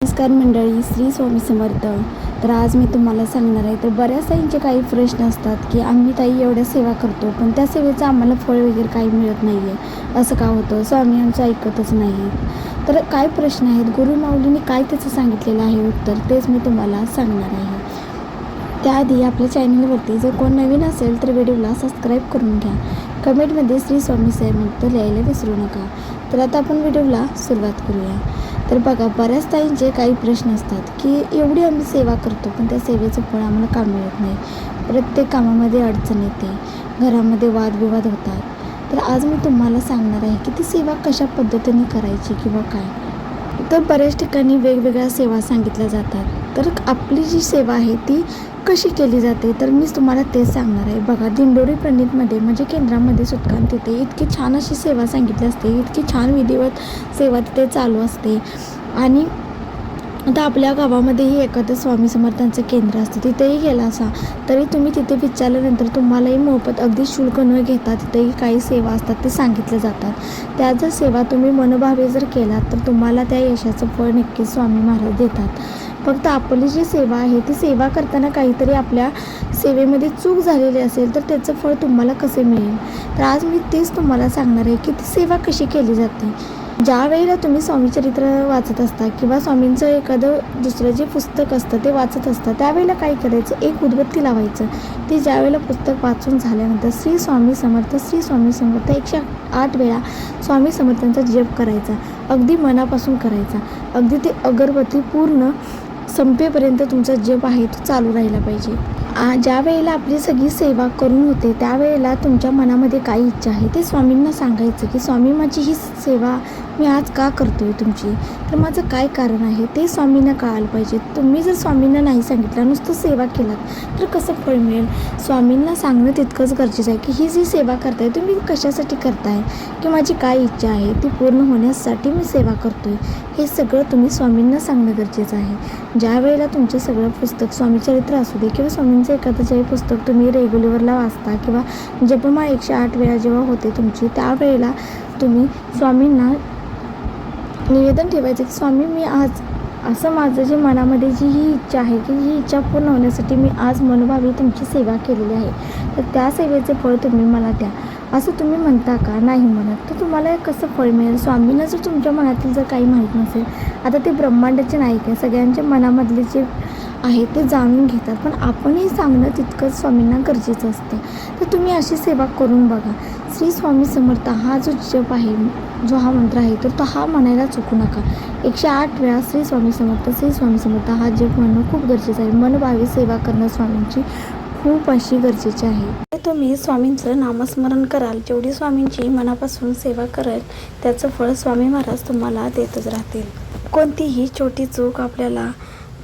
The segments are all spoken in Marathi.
नमस्कार मंडळी, श्री स्वामी समर्थ. तर आज मी तुम्हाला सांगणार आहे. तर बऱ्याच ताईंचे काही प्रश्न असतात की आम्ही ताई एवढ्या सेवा करतो पण त्या सेवेचं आम्हाला फळ वगैरे काही मिळत नाही आहे, असं का होतं? स्वामी आमचं ऐकतच नाही. तर काय प्रश्न आहेत, गुरुमाऊलींनी काय त्याचं सांगितलेलं आहे उत्तर, तेच मी तुम्हाला सांगणार आहे. त्याआधी आपल्या चॅनलवरती जर कोण नवीन असेल तर व्हिडिओला सबस्क्राईब करून घ्या. कमेंटमध्ये श्री स्वामी समर्थ लिहायला विसरू नका. तर आता आपण व्हिडिओला सुरुवात करूया. तर बघा, बऱ्याच ताईंचे काही प्रश्न असतात की एवढी आम्ही सेवा करतो पण त्या सेवेचं फळ आम्हाला का मिळत नाही. प्रत्येक कामामध्ये अडचण येते, घरामध्ये वादविवाद होतात. तर आज मी तुम्हाला सांगणार आहे की ती सेवा कशा पद्धतीने करायची किंवा काय. तर बऱ्याच ठिकाणी वेगवेगळ्या सेवा सांगितल्या जातात. तर आपली जी सेवा आहे ती कशी केली जाते तर मीच तुम्हाला तेच सांगणार आहे. बघा, दिंडोरी प्रणितमध्ये म्हणजे केंद्रामध्ये सुटकान तिथे इतकी छान अशी सेवा सांगितली असते, इतकी छान विधिवत सेवा तिथे चालू असते. आणि आता आपल्या गावामध्येही एखादं स्वामी समर्थांचं केंद्र असतं, तिथेही गेला असा तरी तुम्ही तिथे विचारल्यानंतर तुम्हालाही मोफत अगदी शुल्क न घेता तिथेही काही सेवा असतात ते सांगितले जातात. त्या जर सेवा तुम्ही मनोभावे जर केलात तर तुम्हाला त्या यशाचं फळ नक्कीच स्वामी महाराज देतात. फक्त आपली जी सेवा आहे ती सेवा करताना काहीतरी आपल्या सेवेमध्ये चूक झालेली असेल तर त्याचं फळ तुम्हाला कसे मिळेल. तर आज मी तेच तुम्हाला सांगणार आहे की ती सेवा कशी केली जाते. ज्या वेळेला तुम्ही स्वामीचरित्र वाचत असता किंवा स्वामींचं एखादं दुसरं जे पुस्तक असतं ते वाचत असतं, त्यावेळेला काय करायचं, एक उदबत्ती लावायचं. ते ज्यावेळेला पुस्तक वाचून झाल्यानंतर श्री स्वामी समर्थ श्री स्वामी समर्थ 108 वेळा स्वामी समर्थांचा जप करायचा, अगदी मनापासून करायचा. अगदी ते अगरबत्ती पूर्ण संपेपर्यंत तुमचा जप आहे तो चालू राहिला पाहिजे. ज्या वेळेला आपली सगळी सेवा करून होते त्यावेळेला तुमच्या मनामध्ये काय इच्छा आहे ते स्वामींना सांगायचं की स्वामी, माझी ही सेवा मी आज का करतो आहे तुमची, तर माझं काय कारण आहे ते स्वामींना कळायला पाहिजे. तुम्ही जर स्वामींना नाही सांगितलं, नुसतं सेवा केलात तर कसं फळ मिळेल. स्वामींना सांगणं तितकंच गरजेचं आहे की ही जी सेवा करताय तुम्ही कशासाठी करताय, की माझी काय इच्छा आहे ती पूर्ण होण्यासाठी मी सेवा करतो आहे, हे सगळं तुम्ही स्वामींना सांगणं गरजेचं आहे. ज्या वेळेला तुमचं सगळं पुस्तक स्वामीचरित्र असू दे किंवा स्वामींचं एखादं जे पुस्तक तुम्ही रेग्युलरला वाचता किंवा जपमाळ 108 वेळा जेव्हा होते तुमची, त्यावेळेला तुम्ही स्वामींना निवेदन ठेवायचं की स्वामी, मी आज असं माझं जे मनामध्ये जी ही इच्छा आहे की ही इच्छा पूर्ण होण्यासाठी मी आज मनोभावे तुमची सेवा केलेली आहे, तर त्या सेवेचे फळ तुम्ही मला द्या, असं तुम्ही म्हणता का? नाही म्हणत तर तुम्हाला कसं फळ मिळेल. स्वामींना जर तुमच्या मनातील जर काही माहीत नसेल, आता ते ब्रह्मांडाचे नायक आहे, सगळ्यांच्या मनामधले जे आहे ते जाणून घेतात, पण आपणही सांगणं तितकंच स्वामींना गरजेचं असतं. तर तुम्ही अशी सेवा करून बघा. श्री स्वामी समर्थ हा जो जप आहे, जो हा मंत्र आहे, तर तो हा म्हणायला चुकू नका. 108 वेळा श्री स्वामी समर्थ श्री स्वामी समर्थ हा जप म्हणणं खूप गरजेचं आहे. मनोभावे सेवा करणं स्वामींची खूप अशी गरजेची आहे. तुम्ही स्वामींचं नामस्मरण कराल, जेवढी स्वामींची मनापासून सेवा कराल त्याचं फळ स्वामी महाराज तुम्हाला देतच राहतील. कोणतीही छोटी चूक आपल्याला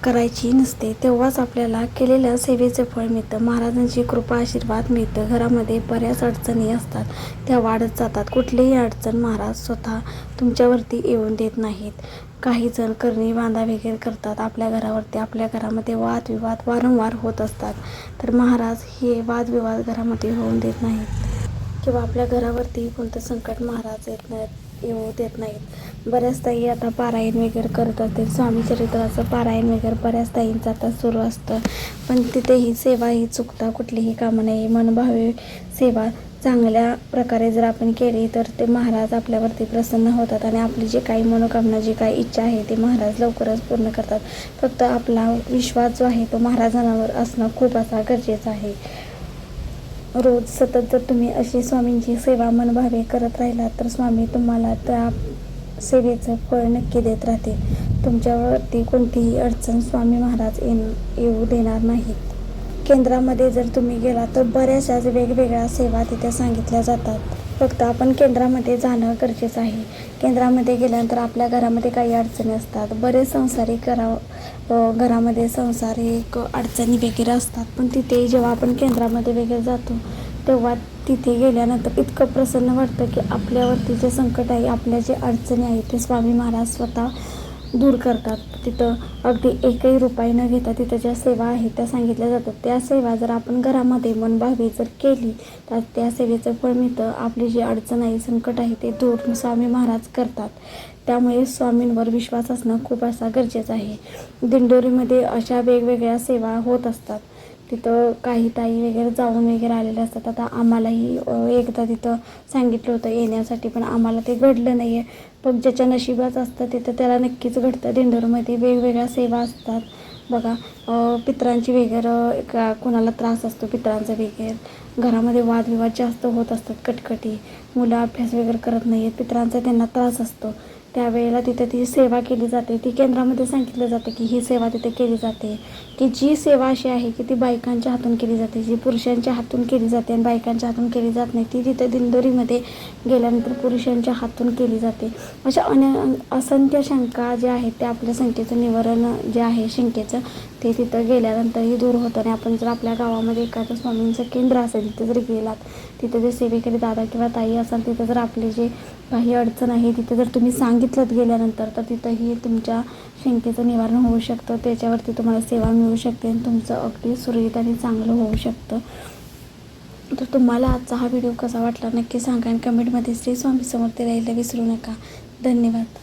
करायची नसते, तेव्हाच आपल्याला केलेल्या सेवेचं फळ मिळतं. महाराजांची कृपा आशीर्वाद मिळतं. घरामध्ये बऱ्याच अडचणी असतात, त्या वाढत जातात. कुठलीही अडचण महाराज स्वतः तुमच्यावरती येऊन देत नाहीत. काही जण करणी बांधा वगैरे करतात आपल्या घरावरती. आपल्या घरामध्ये वादविवाद वारंवार होत असतात, तर महाराज हे वादविवाद घरामध्ये होऊन देत नाहीत किंवा आपल्या घरावरती कोणतं संकट महाराज येऊ देत नाहीत. बऱ्याच ताई आता पारायण वगैरे करत असतील, स्वामीचरित्राचं पारायण वगैरे बऱ्याच ताईंचं आता सुरू असतं, पण तिथेही सेवा ही चुकता कुठलीही कामं नाही. मनोभावे सेवा चांगल्या प्रकारे जर आपण केली तर ते महाराज आपल्यावरती प्रसन्न होतात आणि आपली जी काही मनोकामना, जी काही इच्छा आहे ते महाराज लवकरच पूर्ण करतात. फक्त आपला विश्वास जो आहे तो महाराजांवर असणं खूप असा गरजेचं आहे. रोज सतत जर तुम्ही अशी स्वामींची सेवा मनोभावे करत राहिलात तर स्वामी तुम्हाला त्या सेवेचं फळ नक्की देत राहतील. तुमच्यावरती कोणतीही अडचण स्वामी महाराज येऊ देणार नाहीत. केंद्रामध्ये जर तुम्ही गेला तर बऱ्याचशा वेगवेगळ्या सेवा तिथे सांगितल्या जातात. फक्त आपण केंद्रामध्ये जाणं गरजेचं आहे. केंद्रामध्ये गेल्यानंतर आपल्या घरामध्ये काही अडचणी असतात. बरेच संसारिक घरामध्ये सांसारिक अडचणी वगैरे असतात, पण तिथे जेव्हा आपण केंद्रामध्ये वगैरे जातो तेव्हा तिथे गेल्यानंतर इतकं प्रसन्न वाटतं की आपल्यावरती जे संकट आहे, आपल्या जे अडचणी आहेत ते स्वामी महाराज स्वतः दूर करतात. तिथं अगदी एकही रुपये न घेता तिथं ज्या सेवा आहेत त्या सांगितल्या जातात. त्या सेवा जर आपण घरामध्ये मनभावे जर केली तर त्या सेवेचं फळ मिळतं. आपली जी अडचण आहे, संकट आहे ते दूर स्वामी महाराज करतात. त्यामुळे स्वामींवर विश्वास असणं खूप असा गरजेचं आहे. दिंडोरीमध्ये अशा वेगवेगळ्या सेवा होत असतात. तिथं काही ताई वगैरे जाऊन वगैरे आलेल्या असतात. आता आम्हालाही एकदा तिथं सांगितलं होतं येण्यासाठी, पण आम्हाला ते घडलं नाही आहे. पण ज्याच्या नशिबात असतं तिथं त्याला नक्कीच घडतं. दिंडोरीमध्ये वेगवेगळ्या सेवा असतात बघा. पितरांची वगैरे कोणाला त्रास असतो पितरांचा वगैरे, घरामध्ये वादविवाद जास्त होत असतात, कटकटी, मुलं अभ्यास वगैरे करत नाही आहेत, पितरांचा त्यांना त्रास असतो, त्यावेळेला तिथे ती सेवा केली जाते. ती केंद्रामध्ये सांगितलं जातं की ही सेवा तिथे केली जाते. की जी सेवा अशी आहे की ती बायकांच्या हातून केली जाते, जी पुरुषांच्या हातून केली जाते आणि बायकांच्या हातून केली जात नाही, ती तिथे दिंडोरीमध्ये गेल्यानंतर पुरुषांच्या हातून केली जाते. अशा असंख्य शंका ज्या आहेत त्या आपल्या शंकेचं निवारण जे आहे शंकेचं, ते तिथं गेल्यानंतरही दूर होतं. आणि आपण जर आपल्या गावामध्ये एखादं स्वामींचं केंद्र असेल, तिथे जर गेलात, तिथे जे सेवेकरी दादा किंवा ताई असाल, तिथं जर आपली जे काही अडचण आहे तिथे जर तुम्ही सांगितलं गेल्यानंतर, तर तिथंही तुमच्या शंकेचं निवारण होऊ शकतं. त्याच्यावरती तुम्हाला सेवा मिळू शकते आणि तुमचं अगदी सुरळीत आणि चांगलं होऊ शकतं. तर तुम्हाला आजचा हा व्हिडिओ कसा वाटला नक्की सांगा आणि कमेंटमध्ये श्री स्वामी समर्थ लिहायला विसरू नका. धन्यवाद.